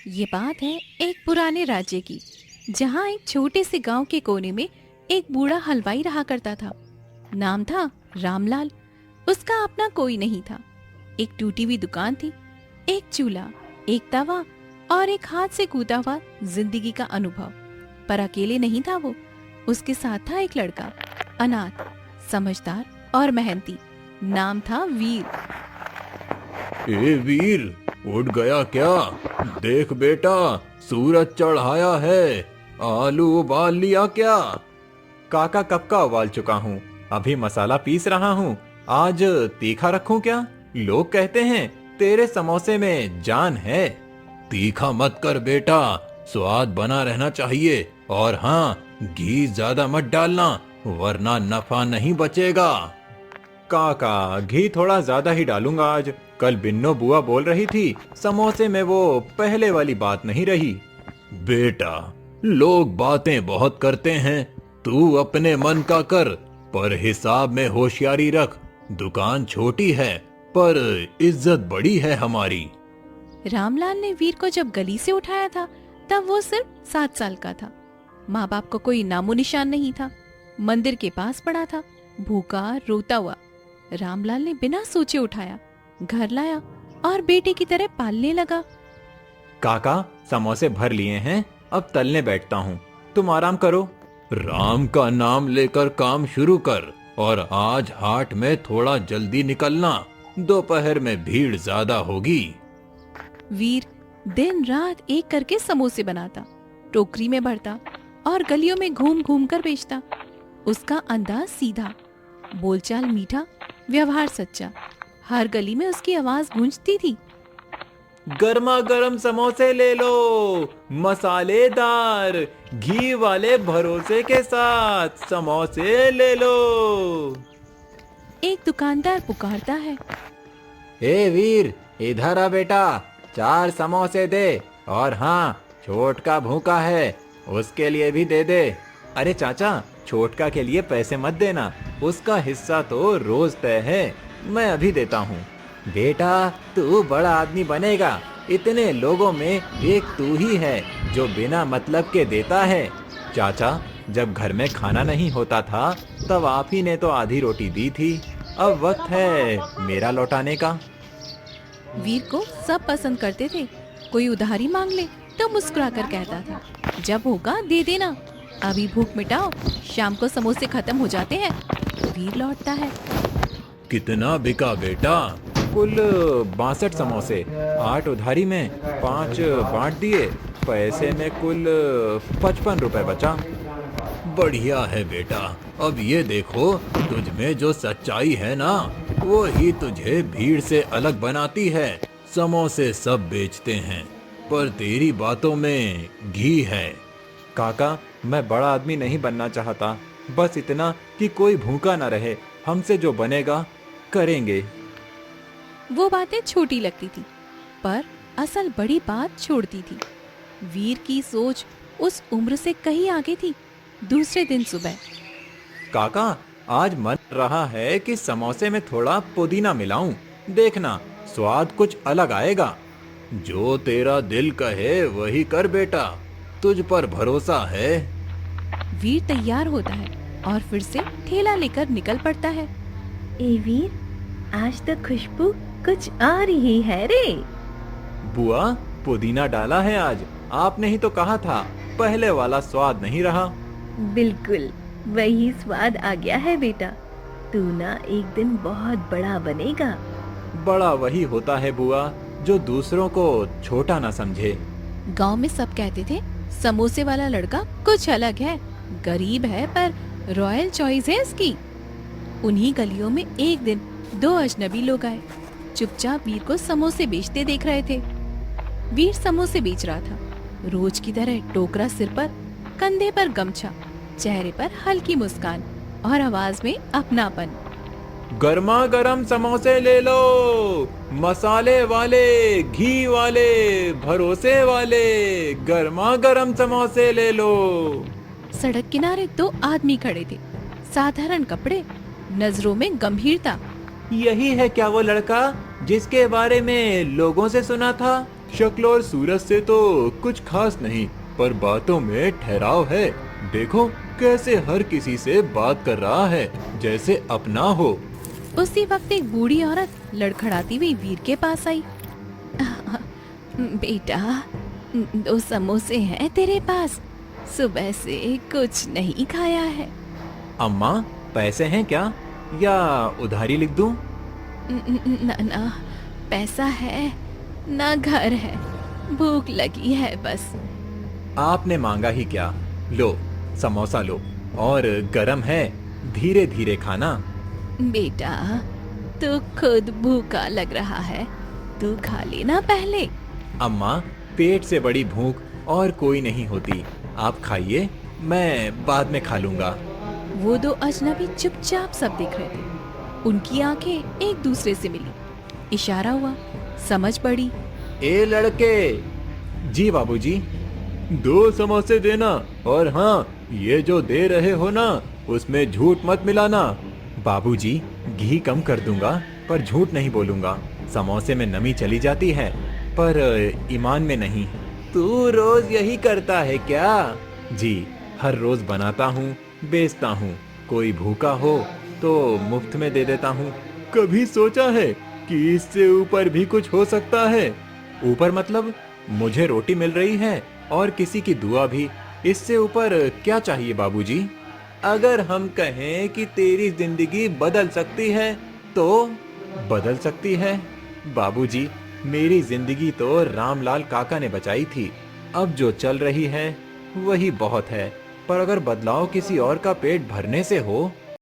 ये बात है एक पुराने राज्य की, जहाँ एक छोटे से गांव के कोने में एक बूढ़ा हलवाई रहा करता था। नाम था रामलाल। उसका अपना कोई नहीं था। एक टूटी हुई दुकान थी, एक चूल्हा, एक तवा और एक हाथ से कूदा हुआ जिंदगी का अनुभव। पर अकेले नहीं था वो। उसके साथ था एक लड़का, अनाथ, समझदार और मेहनती। नाम था वीर। ए वीर, उठ गया क्या? देख बेटा, सूरज चढ़ाया है। आलू उबाल लिया क्या? काका कब का उबाल चुका हूँ, अभी मसाला पीस रहा हूँ। आज तीखा रखूं क्या? लोग कहते हैं तेरे समोसे में जान है। तीखा मत कर बेटा, स्वाद बना रहना चाहिए। और हाँ, घी ज्यादा मत डालना, वरना नफा नहीं बचेगा। काका, घी थोड़ा ज्यादा ही डालूंगा आज। कल बिन्नो बुआ बोल रही थी समोसे में वो पहले वाली बात नहीं रही। बेटा, लोग बातें बहुत करते हैं, तू अपने मन का कर, पर हिसाब में होशियारी रख। दुकान छोटी है पर इज्जत बड़ी है हमारी। रामलाल ने वीर को जब गली से उठाया था तब वो सिर्फ 7 साल का था। माँ बाप को कोई नामो निशान नहीं था। मंदिर के पास पड़ा था, भूखा रोता हुआ। रामलाल ने बिना सोचे उठाया, घर लाया और बेटे की तरह पालने लगा। काका, समोसे भर लिए हैं, अब तलने बैठता हूँ, तुम आराम करो। राम का नाम लेकर काम शुरू कर, और आज हाट में थोड़ा जल्दी निकलना, दोपहर में भीड़ ज्यादा होगी। वीर दिन रात एक करके समोसे बनाता, टोकरी में भरता और गलियों में घूम घूम कर बेचता। उसका अंदाज सीधा, बोलचाल मीठा, व्यवहार सच्चा। हर गली में उसकी आवाज गूंजती थी। गर्मा गर्म समोसे ले लो, मसालेदार, घी वाले भरोसे के साथ समोसे ले लो। एक दुकानदार पुकारता है, ए वीर, इधर आ बेटा, 4 समोसे दे। और हाँ, छोटका भूखा है, उसके लिए भी दे दे। अरे चाचा, छोटका के लिए पैसे मत देना, उसका हिस्सा तो रोज तय है, मैं अभी देता हूँ। बेटा, तू बड़ा आदमी बनेगा, इतने लोगों में एक तू ही है जो बिना मतलब के देता है। चाचा, जब घर में खाना नहीं होता था तब आप ही ने तो आधी रोटी दी थी, अब वक्त है मेरा लौटाने का। वीर को सब पसंद करते थे। कोई उधारी मांग ले तो मुस्कुराकर कहता था, जब होगा दे देना, अभी भूख मिटाओ, शाम को समोसे खत्म हो जाते हैं। वीर लौटता है, कितना बिका बेटा? कुल 62 समोसे, 8 उधारी में, 5 बांट दिए, पैसे में कुल 55 रुपए बचा। बढ़िया है बेटा, अब ये देखो, तुझ में जो सच्चाई है ना, वो ही तुझे भीड़ से अलग बनाती है। समोसे सब बेचते हैं, पर तेरी बातों में घी है। काका, मैं बड़ा आदमी नहीं बनना चाहता, बस इतना कि कोई भूखा ना रहे। हमसे जो बनेगा करेंगे। वो बातें छोटी लगती थी, पर असल बड़ी बात छोड़ती थी। वीर की सोच उस उम्र से कहीं आगे थी। दूसरे दिन सुबह, काका, आज मन रहा है कि समोसे में थोड़ा पुदीना मिलाऊं, देखना स्वाद कुछ अलग आएगा। जो तेरा दिल कहे वही कर बेटा, तुझ पर भरोसा है। वीर तैयार होता है और फिर से ठेला लेकर निकल पड़ता है। ए वीर, आज तो खुशबू कुछ आ रही है रे। बुआ, पुदीना डाला है आज, आपने ही तो कहा था, पहले वाला स्वाद नहीं रहा। बिल्कुल वही स्वाद आ गया है बेटा, तू ना एक दिन बहुत बड़ा बनेगा। बड़ा वही होता है बुआ जो दूसरों को छोटा ना समझे। गांव में सब कहते थे, समोसे वाला लड़का कुछ अलग है, गरीब है पर रॉयल चॉइस है इसकी। उन्हीं गलियों में एक दिन 2 अजनबी लोग आए, चुपचाप वीर को समोसे बेचते देख रहे थे। वीर समोसे बेच रहा था, रोज की तरह टोकरा सिर पर, कंधे पर गमछा, चेहरे पर हल्की मुस्कान और आवाज में अपनापन। गर्मा गर्म समोसे ले लो, मसाले वाले, घी वाले, भरोसे वाले, गर्मा गर्म समोसे ले लो। सड़क किनारे 2 आदमी खड़े थे, साधारण कपड़े, नजरों में गंभीरता। यही है क्या वो लड़का जिसके बारे में लोगों से सुना था? शक्ल और सूरत से तो कुछ खास नहीं, पर बातों में ठहराव है। देखो कैसे हर किसी से बात कर रहा है जैसे अपना हो। उसी वक्त एक बूढ़ी औरत लड़खड़ाती हुई वीर के पास आई। बेटा, 2 समोसे हैं तेरे पास? सुबह से कुछ नहीं खाया है। अम्मा, पैसे हैं क्या या उधारी लिख दूं? ना, पैसा है ना घर है, भूख लगी है बस। आपने मांगा ही क्या। लो समोसा लो, और गरम है, धीरे धीरे खाना। बेटा, तू खुद भूखा लग रहा है, तू खा लेना पहले। अम्मा, पेट से बड़ी भूख और कोई नहीं होती। आप खाइए, मैं बाद में खा लूंगा। वो 2 अजनबी चुपचाप सब देख रहे थे। उनकी आंखें एक दूसरे से मिली। इशारा हुआ, समझ पड़ी। ए लड़के। जी बाबूजी। 2 समोसे देना, और हाँ, ये जो दे रहे हो ना, उसमें झूठ मत मिलाना। बाबूजी, घी कम कर दूंगा, पर झूठ नहीं बोलूंगा। समोसे में नमी चली जाती है, पर ईमान में नहीं। तू रोज यही करता है क्या? जी, हर रोज बनाता हूँ, बेचता हूँ। कोई भूखा हो तो मुफ्त में दे देता हूँ। कभी सोचा है कि इससे ऊपर भी कुछ हो सकता है? ऊपर मतलब मुझे रोटी मिल रही है और किसी की दुआ भी। इससे ऊपर क्या चाहिए बाबूजी? अगर हम कहें कि तेरी जिंदगी बदल सकती है तो? बदल सकती है बाबूजी, मेरी जिंदगी तो रामलाल काका ने बचाई थी। अब जो चल रही है वही बहुत है, पर अगर बदलाव किसी और का पेट भरने से हो